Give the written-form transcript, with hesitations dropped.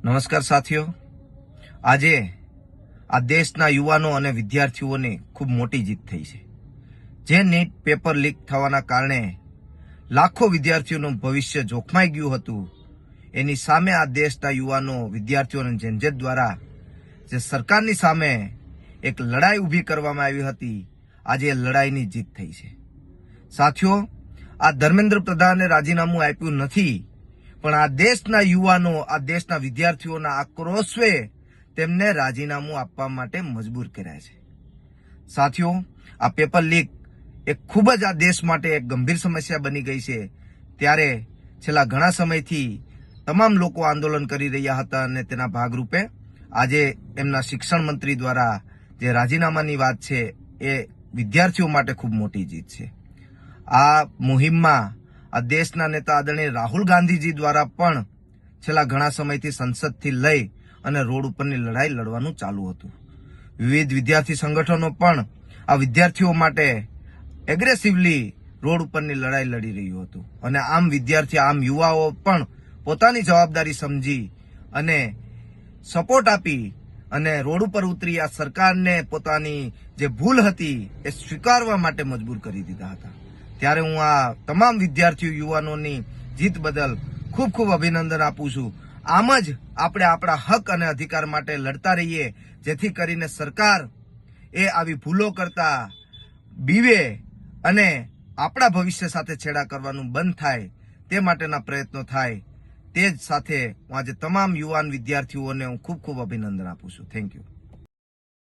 નમસ્કાર સાથીઓ, આજે આ દેશના યુવાનો અને વિદ્યાર્થીઓની ખૂબ મોટી જીત થઈ છે. જે નીટ પેપર લીક થવાના કારણે લાખો વિદ્યાર્થીઓનું ભવિષ્ય જોખમાઈ ગયું હતું, એની સામે આ દેશના યુવાનો, વિદ્યાર્થીઓ અને ઝંઝટ દ્વારા જે સરકારની સામે એક લડાઈ ઊભી કરવામાં આવી હતી, આજે એ લડાઈની જીત થઈ છે. સાથીઓ, આ ધર્મેન્દ્ર પ્રધાને રાજીનામું આપ્યું નથી, પણ આ દેશના યુવાનો, આ દેશના વિદ્યાર્થીઓના આક્રોશે તેમને રાજીનામું આપવા માટે મજબૂર કર્યા છે. સાથીઓ, આ પેપર લીક એક ખૂબ જ આ દેશ માટે એક ગંભીર સમસ્યા બની ગઈ છે. ત્યારે છેલ્લા ઘણા સમયથી તમામ લોકો આંદોલન કરી રહ્યા હતા અને તેના ભાગરૂપે આજે એમના શિક્ષણ મંત્રી દ્વારા જે રાજીનામાની વાત છે એ વિદ્યાર્થીઓ માટે ખૂબ મોટી જીત છે. આ મુહિમમાં આ દેશના નેતા આદરણીય રાહુલ ગાંધીજી દ્વારા પણ છેલ્લા ઘણા સમયથી સંસદથી લઈ અને રોડ ઉપરની લડાઈ લડવાનું ચાલુ હતું. વિવિધ વિદ્યાર્થી સંગઠનો પણ આ વિદ્યાર્થીઓ માટે એગ્રેસિવલી રોડ ઉપરની લડાઈ લડી રહ્યું હતું અને આમ વિદ્યાર્થી, આમ યુવાઓ પણ પોતાની જવાબદારી સમજી અને સપોર્ટ આપી અને રોડ ઉપર ઉતરી આ સરકારને પોતાની જે ભૂલ હતી એ સ્વીકારવા માટે મજબૂર કરી દીધા હતા. ત્યારે હું આ તમામ વિદ્યાર્થીઓ, યુવાનોની જીત બદલ ખૂબ ખૂબ અભિનંદન આપું છું. આમ જ આપણે આપણા હક અને અધિકાર માટે લડતા રહીએ, જેથી કરીને સરકાર એ આવી ભૂલો કરતા બીવે અને આપણા ભવિષ્ય સાથે છેડા કરવાનું બંધ થાય, તે માટેના પ્રયત્નો થાય. તે જ સાથે હું આજે તમામ યુવાન વિદ્યાર્થીઓને હું ખૂબ ખૂબ અભિનંદન આપું છું. Thank you.